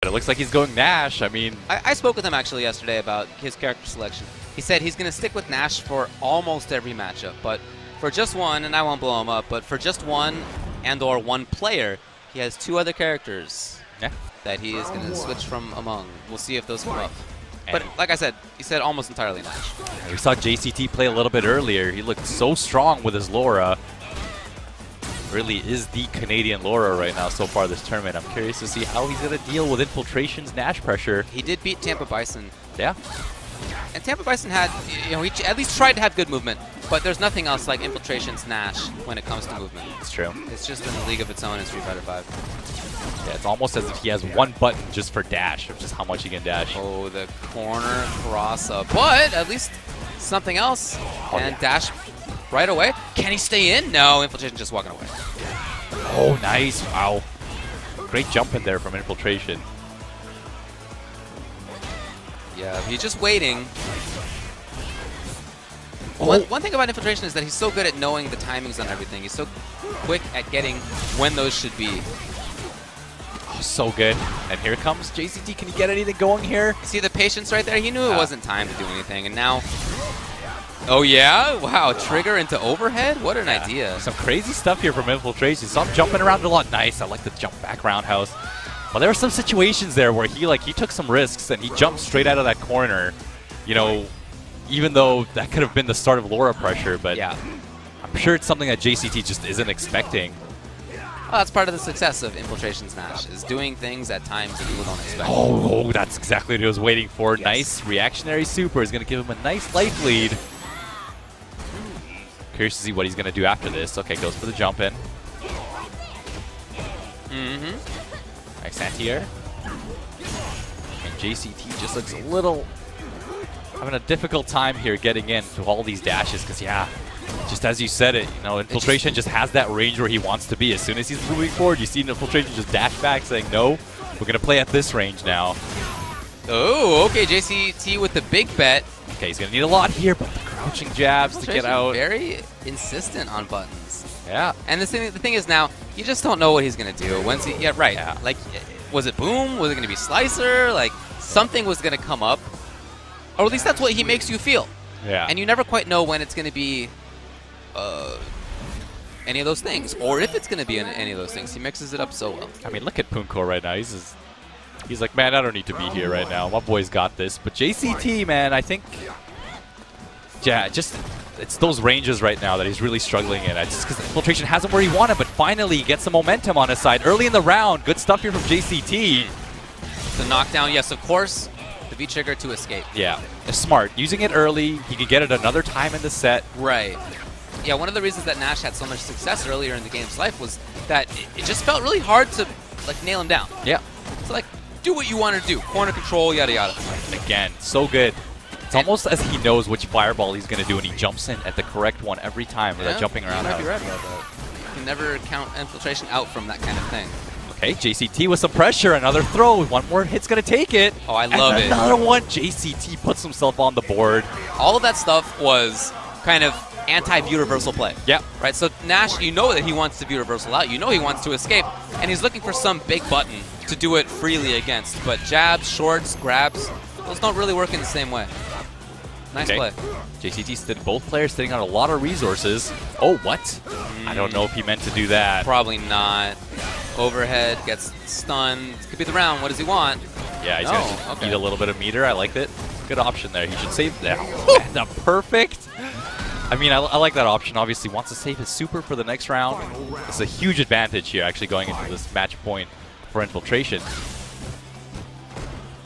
It looks like he's going Nash. I mean, I spoke with him actually yesterday about his character selection. He said he's going to stick with Nash for almost every matchup, but for just one, and I won't blow him up, but for just one and/or one player, he has two other characters that he is going to switch from among. We'll see if those come up. But like I said, he said almost entirely Nash. We saw JCT play a little bit earlier. He looked so strong with his Laura. Really is the Canadian Laura right now so far this tournament. I'm curious to see how he's going to deal with Infiltration's Nash pressure. He did beat Tampa Bison. Yeah. And Tampa Bison had, he at least tried to have good movement, but there's nothing else like Infiltration's Nash when it comes to movement. It's true. It's just in a league of its own in Street Fighter 5. Yeah, it's almost as if he has one button just for dash, of just how much he can dash. Oh, the corner cross up, but at least something else. Dash right away. Can he stay in? No, Infiltration just walking away. Oh, nice. Wow. Great jump in there from Infiltration. Yeah, he's just waiting. Oh. One thing about Infiltration is that he's so good at knowing the timings on everything. He's so quick at getting when those should be. Oh, so good. And here comes JCT. Can he get anything going here? See the patience right there? He knew it wasn't time to do anything, and now... Oh, yeah? Wow, trigger into overhead? What an idea. Some crazy stuff here from Infiltration. Saw him jumping around a lot. Nice. I like the jump back roundhouse. Well, there were some situations there where he took some risks and he jumped straight out of that corner. You know, even though that could have been the start of Laura pressure, but yeah, I'm sure it's something that JCT just isn't expecting. Well, that's part of the success of Infiltration's Nash, is doing things at times that people don't expect. Oh, that's exactly what he was waiting for. Yes. Nice reactionary super is going to give him a nice life lead. Curious to see what he's going to do after this. Okay, goes for the jump in. Nice anti-air. And JCT just looks a little having a difficult time here getting in to all these dashes because, yeah, just as you said it, you know, Infiltration just has that range where he wants to be. As soon as he's moving forward, you see Infiltration just dash back saying, no, we're going to play at this range now. Oh, okay, JCT with the big bet. Okay, he's going to need a lot here, but the crouching jabs to get out. Very insistent on buttons. Yeah. And the thing is now, you just don't know what he's going to do. Once he, like, was it boom? Was it going to be slicer? Like, something was going to come up. Or at least that's what he makes you feel. Yeah. And you never quite know when it's going to be any of those things, or if it's going to be any of those things. He mixes it up so well. I mean, look at Punko right now. He's like, man, I don't need to be here right now. My boy's got this. But JCT, man, I think, yeah, it's those ranges right now that he's really struggling in. It's just because Infiltration hasn't where he wanted, but finally he gets some momentum on his side. Early in the round, good stuff here from JCT. The knockdown, yes, of course. The V-trigger to escape. Yeah, it's smart. Using it early, he could get it another time in the set. Right. Yeah, one of the reasons that Nash had so much success earlier in the game's life was that it just felt really hard to, like, nail him down. Yeah. So, like, do what you want to do. Corner control, yada, yada. Again, so good. It's almost as he knows which fireball he's going to do, and he jumps in at the correct one every time with that jumping around. You might be right about that. You can never count Infiltration out from that kind of thing. Okay, JCT with some pressure. Another throw. One more hit's going to take it. Oh, I love it. Another one. JCT puts himself on the board. All of that stuff was kind of anti-view reversal play. Yeah. Right, so Nash, you know that he wants to view reversal out. You know he wants to escape. And he's looking for some big button to do it freely against. But jabs, shorts, grabs, those don't really work in the same way. Nice play. JCT both players sitting on a lot of resources. Oh, what? I don't know if he meant to do that. Probably not. Overhead, gets stunned. Could be the round. What does he want? Yeah, he's going to eat a little bit of meter. I liked it. Good option there. He should save that. The perfect. I mean, I like that option. Obviously, wants to save his super for the next round. It's a huge advantage here, actually, going into this match point for Infiltration.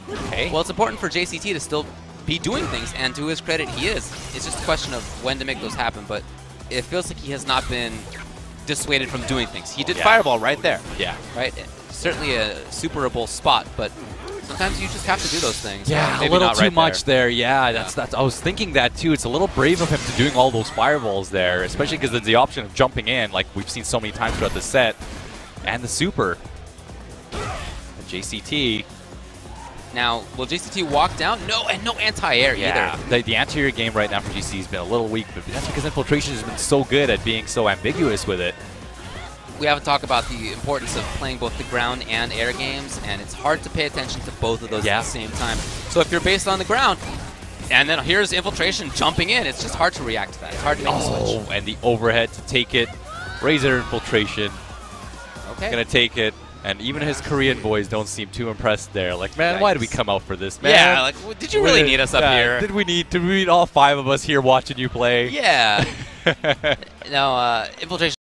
Okay. Well, it's important for JCT to still be doing things, and to his credit, he is. It's just a question of when to make those happen, but it feels like he has not been dissuaded from doing things. He did Fireball right there. Yeah. Right? Certainly a superable spot, but sometimes you just have to do those things. Yeah, a little too much there. Yeah, that's. I was thinking that too. It's a little brave of him to doing all those fireballs there, especially because there's the option of jumping in, like we've seen so many times throughout the set, and the super. And JCT. Now, will JCT walk down? No, and no anti-air either. The anti-air game right now for JCT has been a little weak, but that's because Infiltration has been so good at being so ambiguous with it. we haven't talked about the importance of playing both the ground and air games, and it's hard to pay attention to both of those at the same time. So if you're based on the ground, and then here's Infiltration jumping in, it's just hard to react to that. It's hard to make the switch. And the overhead to take it. Razor Infiltration. Okay. Gonna take it. And even his Korean boys don't seem too impressed there. Like, man, why did we come out for this, man? Yeah, like, did you really need us up here? Did we need all 5 of us here watching you play? Yeah. No, Infiltration.